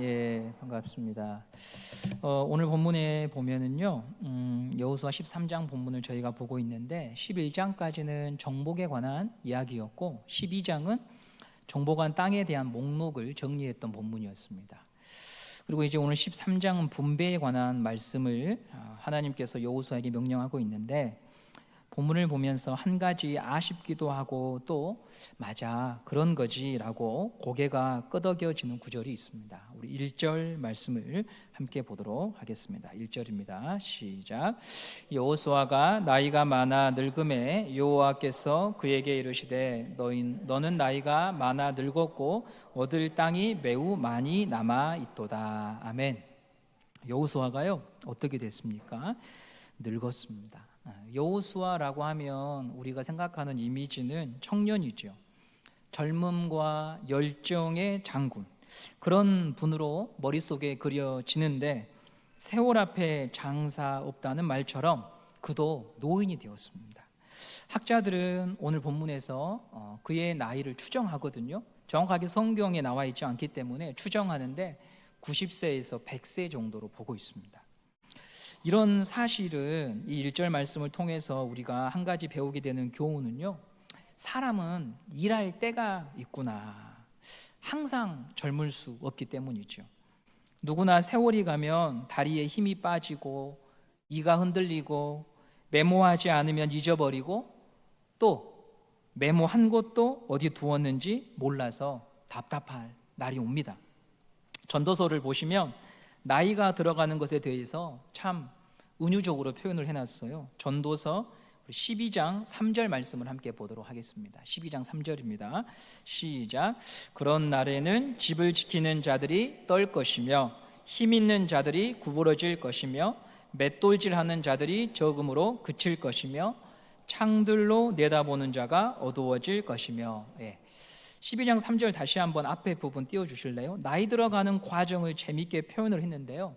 예, 반갑습니다. 오늘 본문에 보면은요, 여호수아 13장 본문을 저희가 보고 있는데 11장까지는 정복에 관한 이야기였고 12장은 정복한 땅에 대한 목록을 정리했던 본문이었습니다. 그리고 이제 오늘 13장은 분배에 관한 말씀을 하나님께서 여호수아에게 명령하고 있는데, 본문을 보면서 한 가지 아쉽기도 하고 또 맞아 그런 거지 라고 고개가 끄덕여지는 구절이 있습니다. 우리 1절 말씀을 함께 보도록 하겠습니다. 1절입니다. 시작. 여호수아가 나이가 많아 늙음에 여호와께서 그에게 이르시되 너는 나이가 많아 늙었고 얻을 땅이 매우 많이 남아 있도다. 아멘. 여호수아가요 어떻게 됐습니까? 늙었습니다. 여호수아라고 하면 우리가 생각하는 이미지는 청년이죠. 젊음과 열정의 장군, 그런 분으로 머릿속에 그려지는데, 세월 앞에 장사 없다는 말처럼 그도 노인이 되었습니다. 학자들은 오늘 본문에서 그의 나이를 추정하거든요. 정확하게 성경에 나와 있지 않기 때문에 추정하는데 90세에서 100세 정도로 보고 있습니다. 이런 사실은 이 1절 말씀을 통해서 우리가 한 가지 배우게 되는 교훈은요, 사람은 일할 때가 있구나. 항상 젊을 수 없기 때문이죠. 누구나 세월이 가면 다리에 힘이 빠지고 이가 흔들리고 메모하지 않으면 잊어버리고 또 메모한 것도 어디 두었는지 몰라서 답답할 날이 옵니다. 전도서를 보시면 나이가 들어가는 것에 대해서 참 은유적으로 표현을 해놨어요. 전도서 12장 3절 말씀을 함께 보도록 하겠습니다. 12장 3절입니다. 시작. 그런 날에는 집을 지키는 자들이 떨 것이며 힘 있는 자들이 구부러질 것이며 맷돌질하는 자들이 적음으로 그칠 것이며 창들로 내다보는 자가 어두워질 것이며. 12장 3절 다시 한번 앞에 부분 띄워주실래요? 나이 들어가는 과정을 재밌게 표현을 했는데요,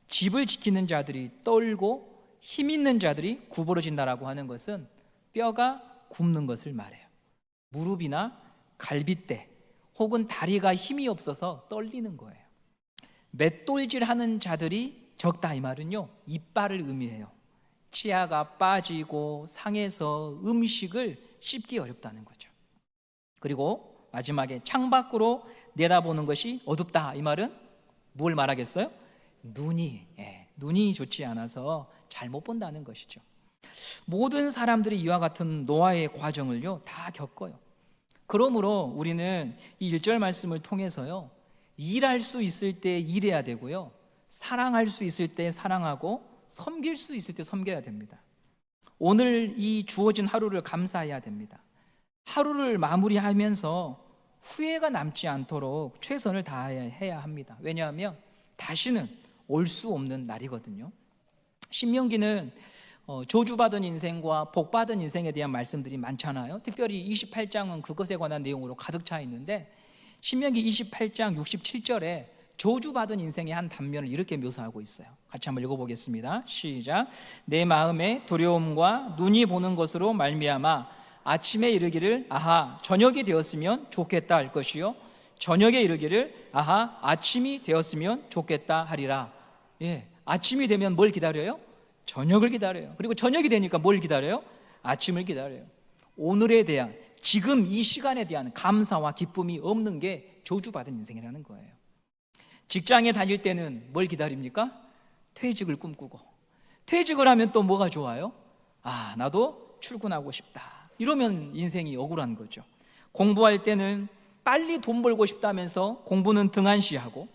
집을 지키는 자들이 떨고 힘 있는 자들이 구부러진다라고 하는 것은 뼈가 굽는 것을 말해요. 무릎이나 갈빗대 혹은 다리가 힘이 없어서 떨리는 거예요. 맷돌질하는 자들이 적다, 이 말은요 이빨을 의미해요. 치아가 빠지고 상해서 음식을 씹기 어렵다는 거죠. 그리고 마지막에 창밖으로 내다보는 것이 어둡다, 이 말은 뭘 말하겠어요? 눈이 좋지 않아서 잘 못 본다는 것이죠. 모든 사람들이 이와 같은 노화의 과정을요 다 겪어요. 그러므로 우리는 이 1절 말씀을 통해서요, 일할 수 있을 때 일해야 되고요, 사랑할 수 있을 때 사랑하고 섬길 수 있을 때 섬겨야 됩니다. 오늘 이 주어진 하루를 감사해야 됩니다. 하루를 마무리하면서 후회가 남지 않도록 최선을 다해야 합니다. 왜냐하면 다시는 올 수 없는 날이거든요. 신명기는 저주받은 인생과 복받은 인생에 대한 말씀들이 많잖아요. 특별히 28장은 그것에 관한 내용으로 가득 차 있는데, 신명기 28장 67절에 저주받은 인생의 한 단면을 이렇게 묘사하고 있어요. 같이 한번 읽어보겠습니다. 시작. 내 마음에 두려움과 눈이 보는 것으로 말미암아 아침에 이르기를 아하 저녁이 되었으면 좋겠다 할 것이요 저녁에 이르기를 아하 아침이 되었으면 좋겠다 하리라. 아침이 되면 뭘 기다려요? 저녁을 기다려요. 그리고 저녁이 되니까 뭘 기다려요? 아침을 기다려요. 오늘에 대한, 지금 이 시간에 대한 감사와 기쁨이 없는 게 저주받은 인생이라는 거예요. 직장에 다닐 때는 뭘 기다립니까? 퇴직을 꿈꾸고, 퇴직을 하면 또 뭐가 좋아요? 나도 출근하고 싶다, 이러면 인생이 억울한 거죠. 공부할 때는 빨리 돈 벌고 싶다면서 공부는 등한시하고,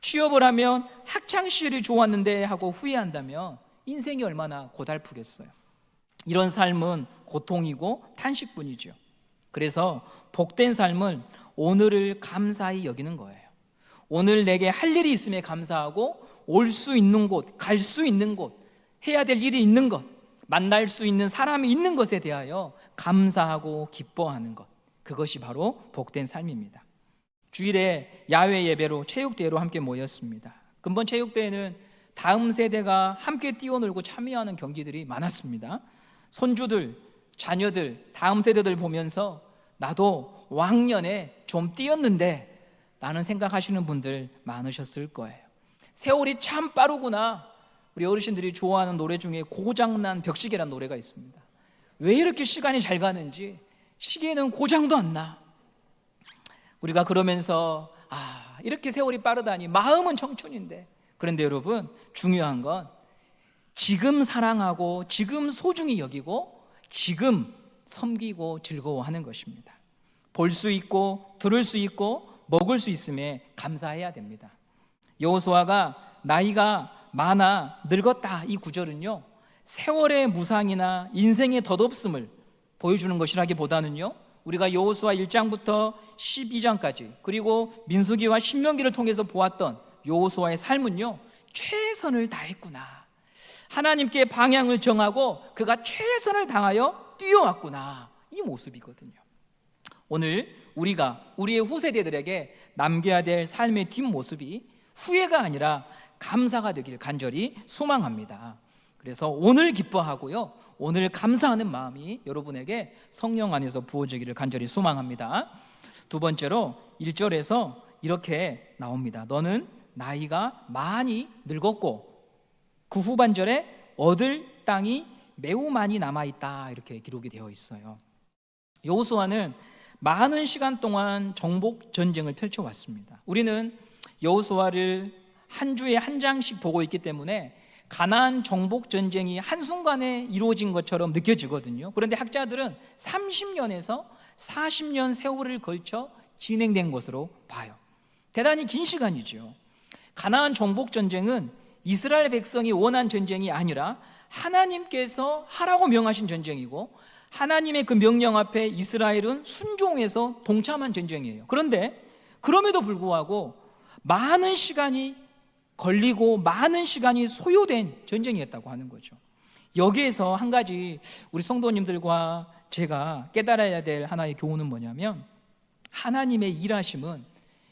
취업을 하면 학창시절이 좋았는데 하고 후회한다면 인생이 얼마나 고달프겠어요. 이런 삶은 고통이고 탄식뿐이죠. 그래서 복된 삶은 오늘을 감사히 여기는 거예요. 오늘 내게 할 일이 있음에 감사하고, 올 수 있는 곳, 갈 수 있는 곳, 해야 될 일이 있는 것, 만날 수 있는 사람이 있는 것에 대하여 감사하고 기뻐하는 것, 그것이 바로 복된 삶입니다. 주일에 야외 예배로 체육대회로 함께 모였습니다. 근본 체육대회는 다음 세대가 함께 뛰어놀고 참여하는 경기들이 많았습니다. 손주들, 자녀들, 다음 세대들 보면서 나도 왕년에 좀 뛰었는데 라는 생각하시는 분들 많으셨을 거예요. 세월이 참 빠르구나. 우리 어르신들이 좋아하는 노래 중에 고장난 벽시계라는 노래가 있습니다. 왜 이렇게 시간이 잘 가는지, 시계는 고장도 안 나. 우리가 그러면서 이렇게 세월이 빠르다니, 마음은 청춘인데. 그런데 여러분, 중요한 건 지금 사랑하고 지금 소중히 여기고 지금 섬기고 즐거워하는 것입니다. 볼 수 있고 들을 수 있고 먹을 수 있음에 감사해야 됩니다. 여호수아가 나이가 많아 늙었다, 이 구절은요, 세월의 무상이나 인생의 덧없음을 보여주는 것이라기보다는요, 우리가 여호수아 1장부터 12장까지 그리고 민수기와 신명기를 통해서 보았던 여호수아의 삶은요, 최선을 다했구나, 하나님께 방향을 정하고 그가 최선을 다하여 뛰어왔구나, 이 모습이거든요. 오늘 우리가 우리의 후세대들에게 남겨야 될 삶의 뒷모습이 후회가 아니라 감사가 되길 간절히 소망합니다. 그래서 오늘 기뻐하고요, 오늘 감사하는 마음이 여러분에게 성령 안에서 부어지기를 간절히 소망합니다. 두 번째로 1절에서 이렇게 나옵니다. 너는 나이가 많이 늙었고 그 후반절에 얻을 땅이 매우 많이 남아있다, 이렇게 기록이 되어 있어요. 여호수아는 많은 시간 동안 정복 전쟁을 펼쳐왔습니다. 우리는 여호수아를 한 주에 한 장씩 보고 있기 때문에 가나안 정복 전쟁이 한순간에 이루어진 것처럼 느껴지거든요. 그런데 학자들은 30년에서 40년 세월을 걸쳐 진행된 것으로 봐요. 대단히 긴 시간이죠. 가나안 정복 전쟁은 이스라엘 백성이 원한 전쟁이 아니라 하나님께서 하라고 명하신 전쟁이고, 하나님의 그 명령 앞에 이스라엘은 순종해서 동참한 전쟁이에요. 그런데 그럼에도 불구하고 많은 시간이 걸리고 많은 시간이 소요된 전쟁이었다고 하는 거죠. 여기에서 한 가지 우리 성도님들과 제가 깨달아야 될 하나의 교훈은 뭐냐면, 하나님의 일하심은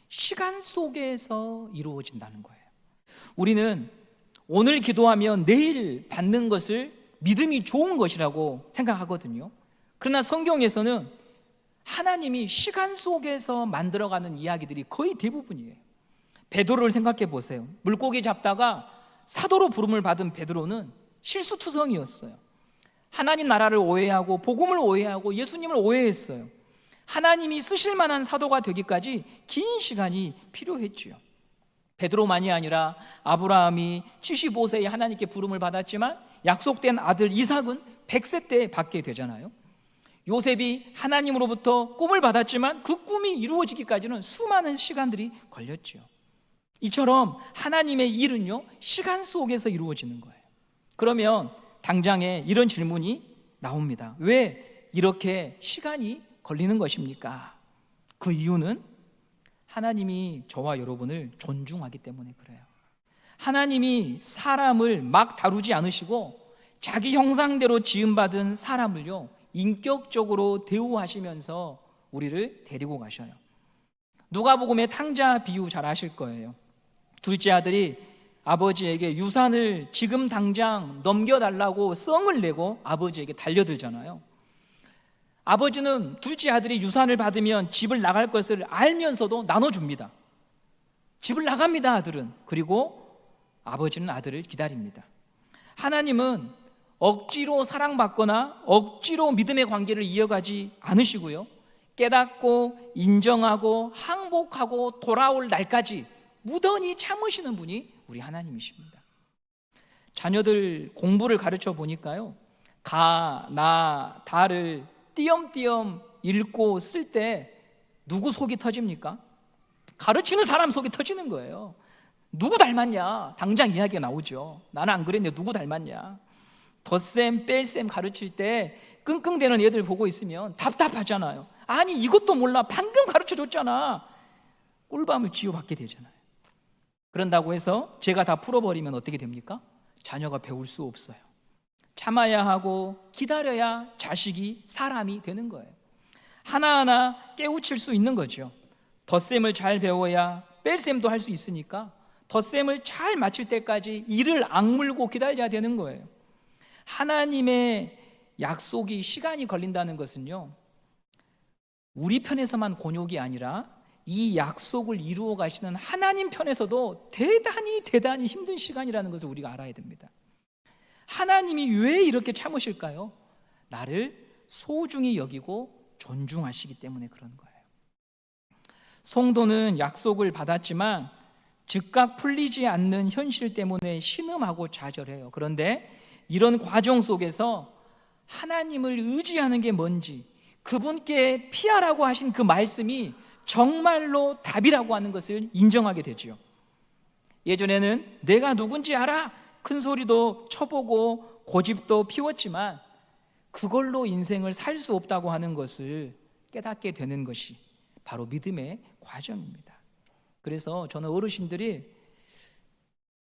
시간 속에서 이루어진다는 거예요. 우리는 오늘 기도하면 내일 받는 것을 믿음이 좋은 것이라고 생각하거든요. 그러나 성경에서는 하나님이 시간 속에서 만들어가는 이야기들이 거의 대부분이에요. 베드로를 생각해 보세요. 물고기 잡다가 사도로 부름을 받은 베드로는 실수투성이었어요. 하나님 나라를 오해하고 복음을 오해하고 예수님을 오해했어요. 하나님이 쓰실 만한 사도가 되기까지 긴 시간이 필요했지요. 베드로만이 아니라 아브라함이 75세에 하나님께 부름을 받았지만 약속된 아들 이삭은 100세 때 받게 되잖아요. 요셉이 하나님으로부터 꿈을 받았지만 그 꿈이 이루어지기까지는 수많은 시간들이 걸렸죠. 이처럼 하나님의 일은요, 시간 속에서 이루어지는 거예요. 그러면 당장에 이런 질문이 나옵니다. 왜 이렇게 시간이 걸리는 것입니까? 그 이유는 하나님이 저와 여러분을 존중하기 때문에 그래요. 하나님이 사람을 막 다루지 않으시고 자기 형상대로 지음받은 사람을요, 인격적으로 대우하시면서 우리를 데리고 가셔요. 누가복음의 탕자 비유 잘 아실 거예요. 둘째 아들이 아버지에게 유산을 지금 당장 넘겨달라고 썽을 내고 아버지에게 달려들잖아요. 아버지는 둘째 아들이 유산을 받으면 집을 나갈 것을 알면서도 나눠줍니다. 집을 나갑니다, 아들은. 그리고 아버지는 아들을 기다립니다. 하나님은 억지로 사랑받거나 억지로 믿음의 관계를 이어가지 않으시고요, 깨닫고 인정하고 항복하고 돌아올 날까지 무던히 참으시는 분이 우리 하나님이십니다. 자녀들 공부를 가르쳐 보니까요, 가, 나, 다를 띄엄띄엄 읽고 쓸 때 누구 속이 터집니까? 가르치는 사람 속이 터지는 거예요. 누구 닮았냐? 당장 이야기가 나오죠. 나는 안 그랬는데 누구 닮았냐? 덧셈, 뺄셈 가르칠 때 끙끙대는 애들 보고 있으면 답답하잖아요. 아니 이것도 몰라, 방금 가르쳐줬잖아. 꿀밤을 쥐어받게 되잖아요. 그런다고 해서 제가 다 풀어버리면 어떻게 됩니까? 자녀가 배울 수 없어요. 참아야 하고 기다려야 자식이 사람이 되는 거예요. 하나하나 깨우칠 수 있는 거죠. 덧셈을 잘 배워야 뺄셈도 할 수 있으니까 덧셈을 잘 맞출 때까지 이를 악물고 기다려야 되는 거예요. 하나님의 약속이 시간이 걸린다는 것은요, 우리 편에서만 곤욕이 아니라 이 약속을 이루어 가시는 하나님 편에서도 대단히 힘든 시간이라는 것을 우리가 알아야 됩니다. 하나님이 왜 이렇게 참으실까요? 나를 소중히 여기고 존중하시기 때문에 그런 거예요. 성도는 약속을 받았지만 즉각 풀리지 않는 현실 때문에 신음하고 좌절해요. 그런데 이런 과정 속에서 하나님을 의지하는 게 뭔지, 그분께 피하라고 하신 그 말씀이 정말로 답이라고 하는 것을 인정하게 되죠. 예전에는 내가 누군지 알아 큰 소리도 쳐보고 고집도 피웠지만 그걸로 인생을 살 수 없다고 하는 것을 깨닫게 되는 것이 바로 믿음의 과정입니다. 그래서 저는 어르신들이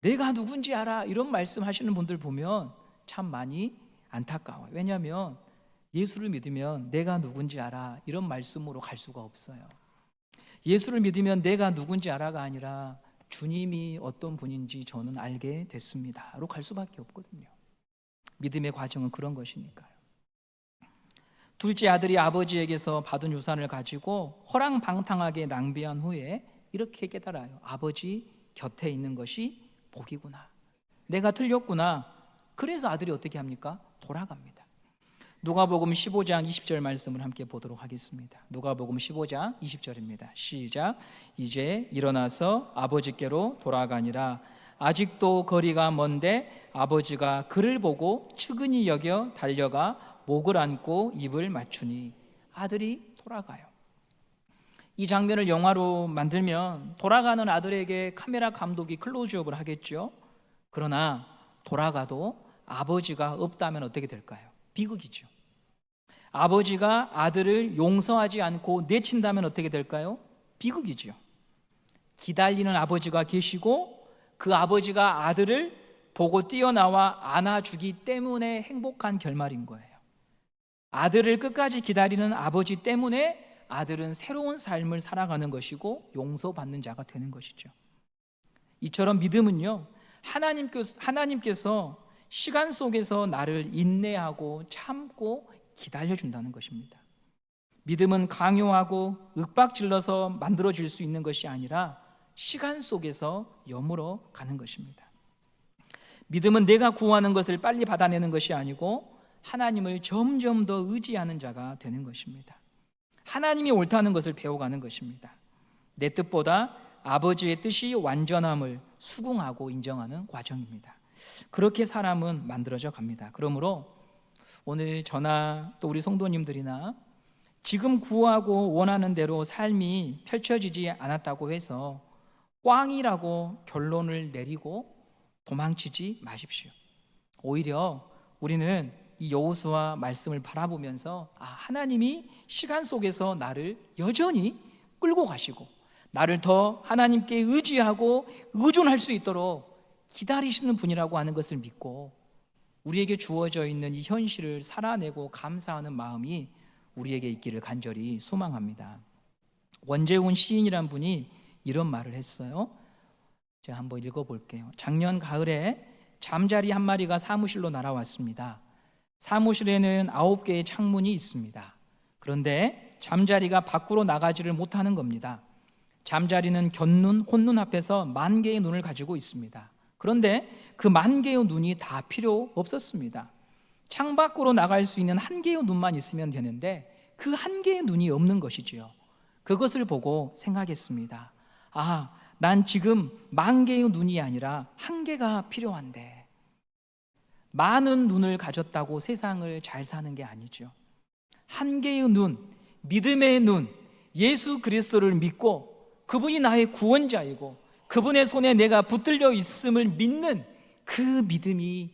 내가 누군지 알아 이런 말씀하시는 분들 보면 참 많이 안타까워요. 왜냐하면 예수를 믿으면 내가 누군지 알아 이런 말씀으로 갈 수가 없어요. 예수를 믿으면 내가 누군지 알아가 아니라 주님이 어떤 분인지 저는 알게 됐습니다로 갈 수밖에 없거든요. 믿음의 과정은 그런 것이니까요. 둘째 아들이 아버지에게서 받은 유산을 가지고 허랑방탕하게 낭비한 후에 이렇게 깨달아요. 아버지 곁에 있는 것이 복이구나. 내가 틀렸구나. 그래서 아들이 어떻게 합니까? 돌아갑니다. 누가복음 15장 20절 말씀을 함께 보도록 하겠습니다. 누가복음 15장 20절입니다. 시작. 이제 일어나서 아버지께로 돌아가니라. 아직도 거리가 먼데 아버지가 그를 보고 측은히 여겨 달려가 목을 안고 입을 맞추니 아들이 돌아가요. 이 장면을 영화로 만들면 돌아가는 아들에게 카메라 감독이 클로즈업을 하겠죠. 그러나 돌아가도 아버지가 없다면 어떻게 될까요? 비극이죠. 아버지가 아들을 용서하지 않고 내친다면 어떻게 될까요? 비극이죠. 기다리는 아버지가 계시고 그 아버지가 아들을 보고 뛰어나와 안아주기 때문에 행복한 결말인 거예요. 아들을 끝까지 기다리는 아버지 때문에 아들은 새로운 삶을 살아가는 것이고 용서받는 자가 되는 것이죠. 이처럼 믿음은요, 하나님께서 시간 속에서 나를 인내하고 참고 기다려준다는 것입니다. 믿음은 강요하고 윽박질러서 만들어질 수 있는 것이 아니라 시간 속에서 여물어 가는 것입니다. 믿음은 내가 구하는 것을 빨리 받아내는 것이 아니고 하나님을 점점 더 의지하는 자가 되는 것입니다. 하나님이 옳다는 것을 배워가는 것입니다. 내 뜻보다 아버지의 뜻이 완전함을 수긍하고 인정하는 과정입니다. 그렇게 사람은 만들어져 갑니다. 그러므로 오늘 저나 또 우리 성도님들이나 지금 구하고 원하는 대로 삶이 펼쳐지지 않았다고 해서 꽝이라고 결론을 내리고 도망치지 마십시오. 오히려 우리는 이 여호수아 말씀을 바라보면서 하나님이 시간 속에서 나를 여전히 끌고 가시고 나를 더 하나님께 의지하고 의존할 수 있도록 기다리시는 분이라고 하는 것을 믿고 우리에게 주어져 있는 이 현실을 살아내고 감사하는 마음이 우리에게 있기를 간절히 소망합니다. 원재훈 시인이란 분이 이런 말을 했어요. 제가 한번 읽어볼게요. 작년 가을에 잠자리 한 마리가 사무실로 날아왔습니다. 사무실에는 9개의 창문이 있습니다. 그런데 잠자리가 밖으로 나가지를 못하는 겁니다. 잠자리는 곁눈, 혼눈 앞에서 10,000개의 눈을 가지고 있습니다. 그런데 그 10,000개의 눈이 다 필요 없었습니다. 창밖으로 나갈 수 있는 1개의 눈만 있으면 되는데 그 1개의 눈이 없는 것이지요. 그것을 보고 생각했습니다. 난 지금 10,000개의 눈이 아니라 1개가 필요한데 많은 눈을 가졌다고 세상을 잘 사는 게 아니죠. 1개의 눈, 믿음의 눈, 예수 그리스도를 믿고 그분이 나의 구원자이고 그분의 손에 내가 붙들려 있음을 믿는 그 믿음이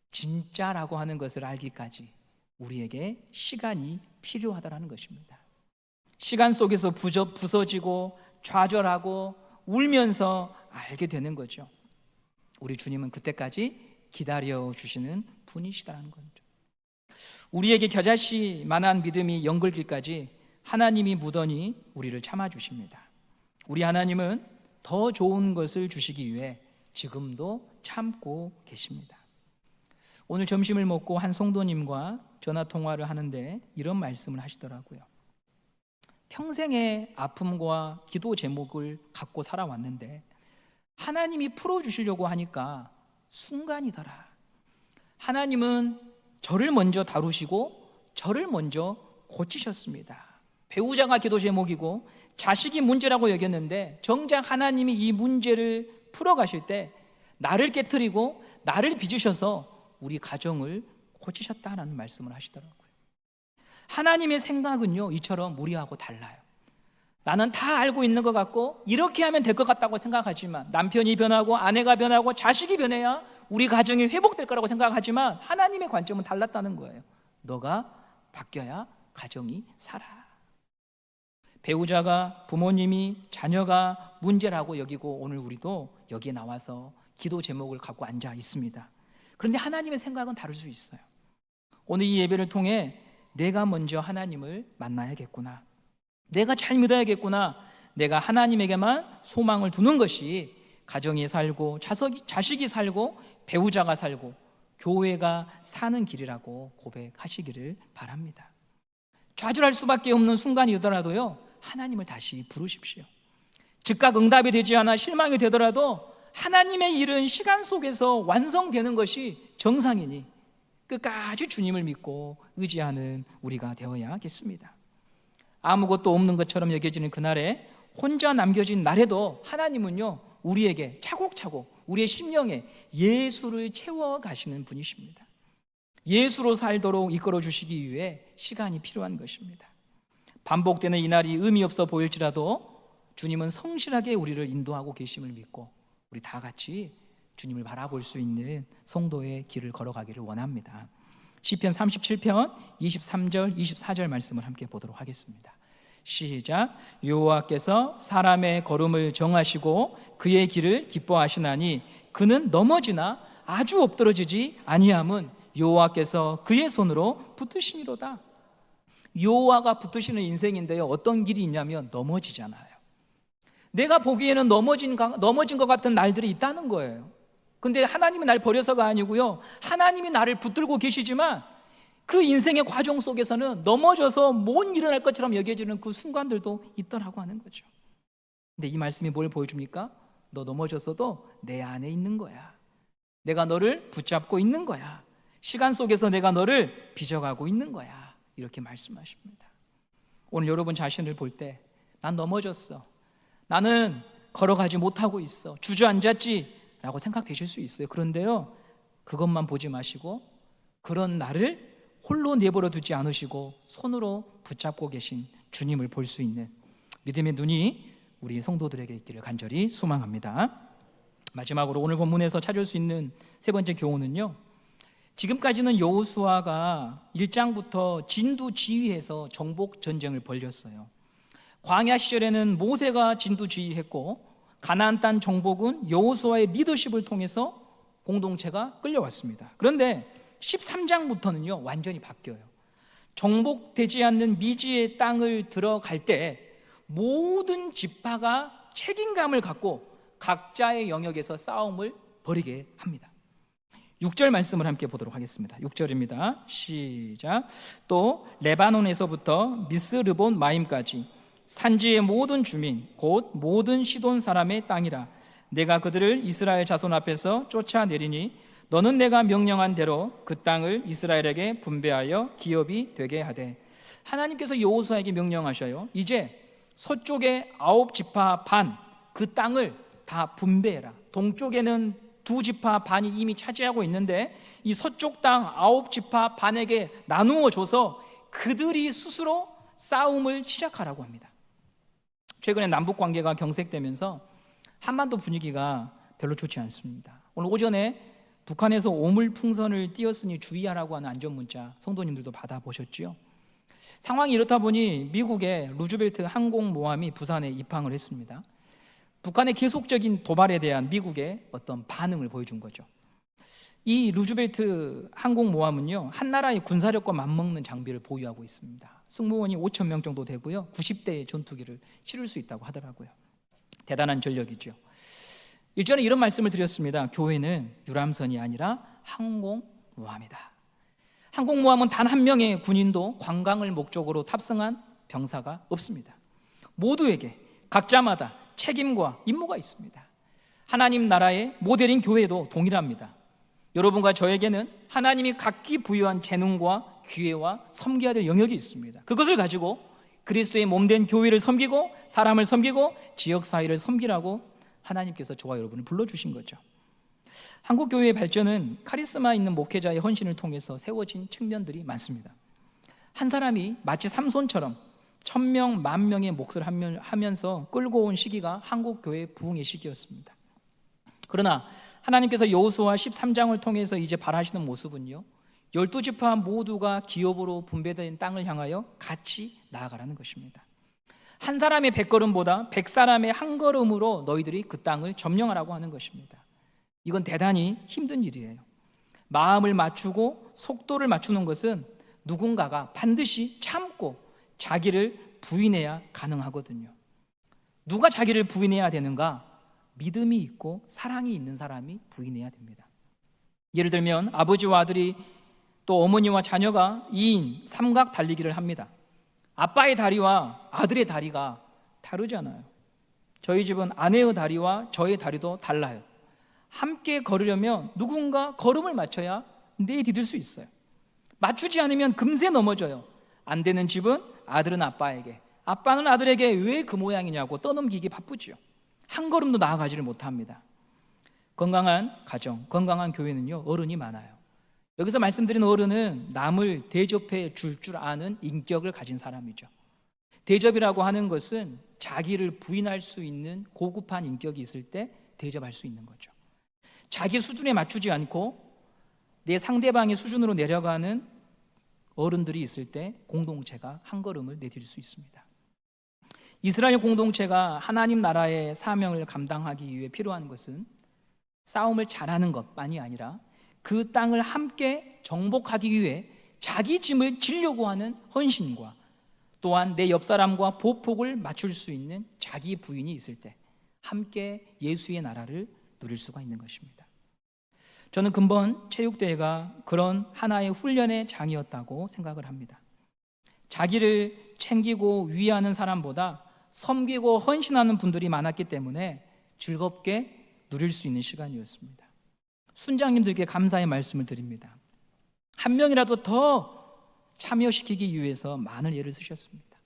진짜라고 하는 것을 알기까지 우리에게 시간이 필요하다는 것입니다. 시간 속에서 부서지고 좌절하고 울면서 알게 되는 거죠. 우리 주님은 그때까지 기다려주시는 분이시다는 거죠. 우리에게 겨자씨 만한 믿음이 연글길까지 하나님이 무던히 우리를 참아주십니다. 우리 하나님은 더 좋은 것을 주시기 위해 지금도 참고 계십니다. 오늘 점심을 먹고 한 성도님과 전화통화를 하는데 이런 말씀을 하시더라고요. 평생의 아픔과 기도 제목을 갖고 살아왔는데 하나님이 풀어주시려고 하니까 순간이더라. 하나님은 저를 먼저 다루시고 저를 먼저 고치셨습니다. 배우자가 기도 제목이고 자식이 문제라고 여겼는데 정작 하나님이 이 문제를 풀어가실 때 나를 깨트리고 나를 빚으셔서 우리 가정을 고치셨다는 말씀을 하시더라고요. 하나님의 생각은요, 이처럼 우리하고 달라요. 나는 다 알고 있는 것 같고 이렇게 하면 될 것 같다고 생각하지만, 남편이 변하고 아내가 변하고 자식이 변해야 우리 가정이 회복될 거라고 생각하지만 하나님의 관점은 달랐다는 거예요. 너가 바뀌어야 가정이 살아. 배우자가, 부모님이, 자녀가 문제라고 여기고 오늘 우리도 여기에 나와서 기도 제목을 갖고 앉아 있습니다. 그런데 하나님의 생각은 다를 수 있어요. 오늘 이 예배를 통해 내가 먼저 하나님을 만나야겠구나, 내가 잘 믿어야겠구나, 내가 하나님에게만 소망을 두는 것이 가정이 살고 자식이 살고 배우자가 살고 교회가 사는 길이라고 고백하시기를 바랍니다. 좌절할 수밖에 없는 순간이더라도요, 하나님을 다시 부르십시오. 즉각 응답이 되지 않아 실망이 되더라도 하나님의 일은 시간 속에서 완성되는 것이 정상이니 끝까지 주님을 믿고 의지하는 우리가 되어야겠습니다. 아무것도 없는 것처럼 여겨지는 그날에, 혼자 남겨진 날에도 하나님은요, 우리에게 차곡차곡 우리의 심령에 예수를 채워가시는 분이십니다. 예수로 살도록 이끌어 주시기 위해 시간이 필요한 것입니다. 반복되는 이 날이 의미 없어 보일지라도 주님은 성실하게 우리를 인도하고 계심을 믿고 우리 다 같이 주님을 바라볼 수 있는 성도의 길을 걸어가기를 원합니다. 시편 37편 23절 24절 말씀을 함께 보도록 하겠습니다. 시작. 여호와께서 사람의 걸음을 정하시고 그의 길을 기뻐하시나니 그는 넘어지나 아주 엎드러지지 아니함은 여호와께서 그의 손으로 붙드심이로다. 여호와가 붙드시는 인생인데요, 어떤 길이 있냐면 넘어지잖아요. 내가 보기에는 넘어진 것 같은 날들이 있다는 거예요. 근데 하나님이 날 버려서가 아니고요, 하나님이 나를 붙들고 계시지만 그 인생의 과정 속에서는 넘어져서 못 일어날 것처럼 여겨지는 그 순간들도 있더라고 하는 거죠. 근데 이 말씀이 뭘 보여줍니까? 너 넘어졌어도 내 안에 있는 거야. 내가 너를 붙잡고 있는 거야. 시간 속에서 내가 너를 빚어가고 있는 거야. 이렇게 말씀하십니다. 오늘 여러분 자신을 볼 때 난 넘어졌어, 나는 걸어가지 못하고 있어, 주저앉았지 라고 생각되실 수 있어요. 그런데요, 그것만 보지 마시고 그런 나를 홀로 내버려 두지 않으시고 손으로 붙잡고 계신 주님을 볼 수 있는 믿음의 눈이 우리 성도들에게 있기를 간절히 소망합니다. 마지막으로 오늘 본문에서 찾을 수 있는 세 번째 교훈은요, 지금까지는 여호수아가 1장부터 진두지휘해서 정복 전쟁을 벌였어요. 광야 시절에는 모세가 진두지휘했고 가나안 땅 정복은 여호수아의 리더십을 통해서 공동체가 끌려왔습니다. 그런데 13장부터는요 완전히 바뀌어요. 정복되지 않는 미지의 땅을 들어갈 때 모든 지파가 책임감을 갖고 각자의 영역에서 싸움을 벌이게 합니다. 6절 말씀을 함께 보도록 하겠습니다. 6절입니다. 시작. 또 레바논에서부터 미스르본 마임까지 산지의 모든 주민 곧 모든 시돈 사람의 땅이라. 내가 그들을 이스라엘 자손 앞에서 쫓아내리니 너는 내가 명령한 대로 그 땅을 이스라엘에게 분배하여 기업이 되게 하되. 하나님께서 여호수아에게 명령하셔요. 이제 서쪽의 9지파 반 그 땅을 다 분배해라. 동쪽에는 2지파 반이 이미 차지하고 있는데 이 서쪽 땅 9지파 반에게 나누어 줘서 그들이 스스로 싸움을 시작하라고 합니다. 최근에 남북 관계가 경색되면서 한반도 분위기가 별로 좋지 않습니다. 오늘 오전에 북한에서 오물풍선을 띄웠으니 주의하라고 하는 안전문자 성도님들도 받아보셨죠? 상황이 이렇다 보니 미국의 루즈벨트 항공모함이 부산에 입항을 했습니다. 북한의 계속적인 도발에 대한 미국의 어떤 반응을 보여준 거죠. 이 루즈벨트 항공모함은요, 한 나라의 군사력과 맞먹는 장비를 보유하고 있습니다. 승무원이 5,000명 정도 되고요, 90대의 전투기를 치를 수 있다고 하더라고요. 대단한 전력이죠. 일전에 이런 말씀을 드렸습니다. 교회는 유람선이 아니라 항공모함이다. 항공모함은 단 한 명의 군인도 관광을 목적으로 탑승한 병사가 없습니다. 모두에게 각자마다 책임과 임무가 있습니다. 하나님 나라의 모델인 교회도 동일합니다. 여러분과 저에게는 하나님이 각기 부여한 재능과 기회와 섬겨야 될 영역이 있습니다. 그것을 가지고 그리스도의 몸된 교회를 섬기고 사람을 섬기고 지역사회를 섬기라고 하나님께서 저와 여러분을 불러주신 거죠. 한국 교회의 발전은 카리스마 있는 목회자의 헌신을 통해서 세워진 측면들이 많습니다. 한 사람이 마치 삼손처럼 1000명, 10,000명의 몫을 하면서 끌고 온 시기가 한국 교회의 부흥의 시기였습니다. 그러나 하나님께서 여호수아 13장을 통해서 이제 바라시는 모습은요, 12지파 모두가 기업으로 분배된 땅을 향하여 같이 나아가라는 것입니다. 한 사람의 100걸음보다 100사람의 한 걸음으로 너희들이 그 땅을 점령하라고 하는 것입니다. 이건 대단히 힘든 일이에요. 마음을 맞추고 속도를 맞추는 것은 누군가가 반드시 참고 자기를 부인해야 가능하거든요. 누가 자기를 부인해야 되는가? 믿음이 있고 사랑이 있는 사람이 부인해야 됩니다. 예를 들면 아버지와 아들이 또 어머니와 자녀가 2인 삼각 달리기를 합니다. 아빠의 다리와 아들의 다리가 다르잖아요. 저희 집은 아내의 다리와 저의 다리도 달라요. 함께 걸으려면 누군가 걸음을 맞춰야 내디딜 수 있어요. 맞추지 않으면 금세 넘어져요. 안 되는 집은 아들은 아빠에게, 아빠는 아들에게 왜 그 모양이냐고 떠넘기기 바쁘지요. 한 걸음도 나아가지를 못합니다. 건강한 가정, 건강한 교회는요, 어른이 많아요. 여기서 말씀드린 어른은 남을 대접해 줄 아는 인격을 가진 사람이죠. 대접이라고 하는 것은 자기를 부인할 수 있는 고급한 인격이 있을 때 대접할 수 있는 거죠. 자기 수준에 맞추지 않고 내 상대방의 수준으로 내려가는 어른들이 있을 때 공동체가 한 걸음을 내딜 수 있습니다. 이스라엘 공동체가 하나님 나라의 사명을 감당하기 위해 필요한 것은 싸움을 잘하는 것만이 아니라 그 땅을 함께 정복하기 위해 자기 짐을 지려고 하는 헌신과 또한 내 옆사람과 보폭을 맞출 수 있는 자기 부인이 있을 때 함께 예수의 나라를 누릴 수가 있는 것입니다. 저는 근본 체육대회가 그런 하나의 훈련의 장이었다고 생각을 합니다. 자기를 챙기고 위하는 사람보다 섬기고 헌신하는 분들이 많았기 때문에 즐겁게 누릴 수 있는 시간이었습니다. 순장님들께 감사의 말씀을 드립니다. 한 명이라도 더 참여시키기 위해서 많은 애를 쓰셨습니다.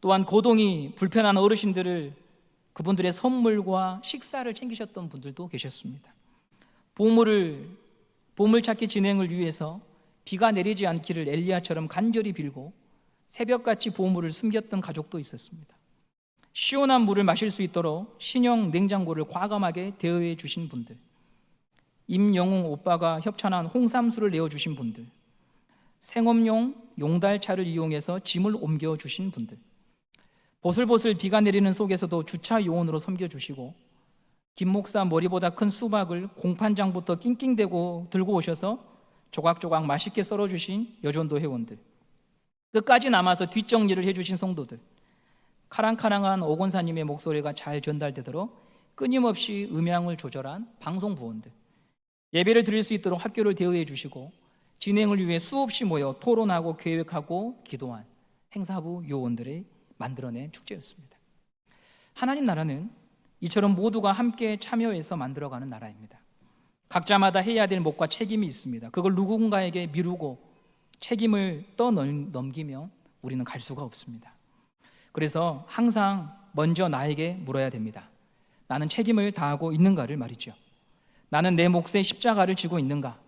또한 고동이 불편한 어르신들을 그분들의 선물과 식사를 챙기셨던 분들도 계셨습니다. 보물찾기 진행을 위해서 비가 내리지 않기를 엘리야처럼 간절히 빌고 새벽같이 보물을 숨겼던 가족도 있었습니다. 시원한 물을 마실 수 있도록 신형 냉장고를 과감하게 대여해 주신 분들, 임영웅 오빠가 협찬한 홍삼수를 내어주신 분들, 생업용 용달차를 이용해서 짐을 옮겨주신 분들, 보슬보슬 비가 내리는 속에서도 주차 요원으로 섬겨주시고 김 목사 머리보다 큰 수박을 공판장부터 낑낑대고 들고 오셔서 조각조각 맛있게 썰어주신 여전도 회원들, 끝까지 남아서 뒷정리를 해주신 성도들, 카랑카랑한 오건사님의 목소리가 잘 전달되도록 끊임없이 음향을 조절한 방송부원들, 예배를 드릴 수 있도록 학교를 대여해 주시고 진행을 위해 수없이 모여 토론하고 계획하고 기도한 행사부 요원들이 만들어낸 축제였습니다. 하나님 나라는 이처럼 모두가 함께 참여해서 만들어가는 나라입니다. 각자마다 해야 될 몫과 책임이 있습니다. 그걸 누군가에게 미루고 책임을 떠넘기며 우리는 갈 수가 없습니다. 그래서 항상 먼저 나에게 물어야 됩니다. 나는 책임을 다하고 있는가를 말이죠. 나는 내 몫의 십자가를 지고 있는가?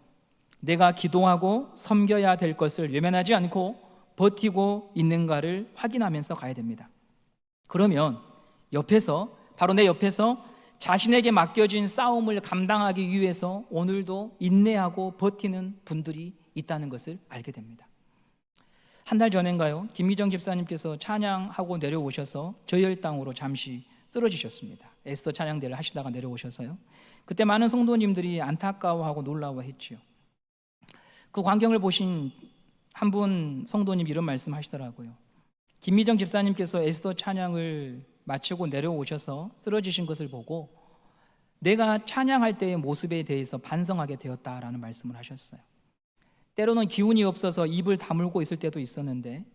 내가 기도하고 섬겨야 될 것을 외면하지 않고 버티고 있는가를 확인하면서 가야 됩니다. 그러면 바로 내 옆에서 자신에게 맡겨진 싸움을 감당하기 위해서 오늘도 인내하고 버티는 분들이 있다는 것을 알게 됩니다. 한 달 전인가요? 김미정 집사님께서 찬양하고 내려오셔서 저희 땅으로 잠시 쓰러지셨습니다. 에스더 찬양대를 하시다가 내려오셔서요. 그때 많은 성도님들이 안타까워하고 놀라워했지요. 그 광경을 보신 한 분 성도님 이런 말씀 하시더라고요. 김미정 집사님께서 에스더 찬양을 마치고 내려오셔서 쓰러지신 것을 보고 내가 찬양할 때의 모습에 대해서 반성하게 되었다라는 말씀을 하셨어요. 때로는 기운이 없어서 입을 다물고 있을 때도 있었는데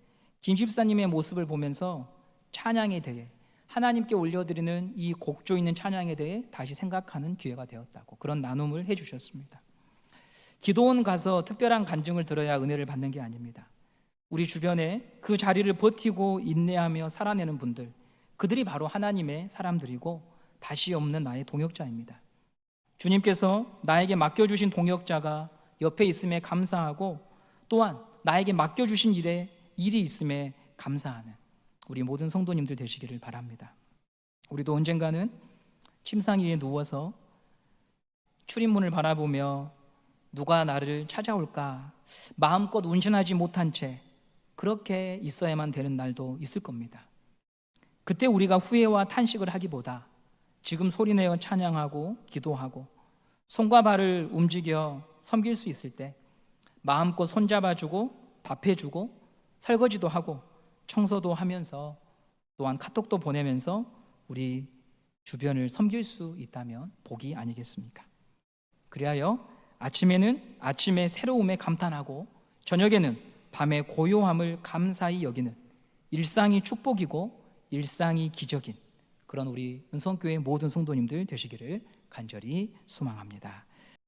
김 집사님의 모습을 보면서 찬양에 대해, 하나님께 올려드리는 이 곡조 있는 찬양에 대해 다시 생각하는 기회가 되었다고 그런 나눔을 해주셨습니다. 기도원 가서 특별한 간증을 들어야 은혜를 받는 게 아닙니다. 우리 주변에 그 자리를 버티고 인내하며 살아내는 분들, 그들이 바로 하나님의 사람들이고 다시 없는 나의 동역자입니다. 주님께서 나에게 맡겨주신 동역자가 옆에 있음에 감사하고, 또한 나에게 맡겨주신 일이 있음에 감사하는 우리 모든 성도님들 되시기를 바랍니다. 우리도 언젠가는 침상 위에 누워서 출입문을 바라보며 누가 나를 찾아올까 마음껏 운신하지 못한 채 그렇게 있어야만 되는 날도 있을 겁니다. 그때 우리가 후회와 탄식을 하기보다 지금 소리내어 찬양하고 기도하고 손과 발을 움직여 섬길 수 있을 때 마음껏 손잡아주고 밥해주고 설거지도 하고 청소도 하면서 또한 카톡도 보내면서 우리 주변을 섬길 수 있다면 복이 아니겠습니까? 그리하여 아침에는 아침의 새로움에 감탄하고 저녁에는 밤의 고요함을 감사히 여기는 일상이 축복이고 일상이 기적인 그런 우리 은성교회 모든 성도님들 되시기를 간절히 소망합니다.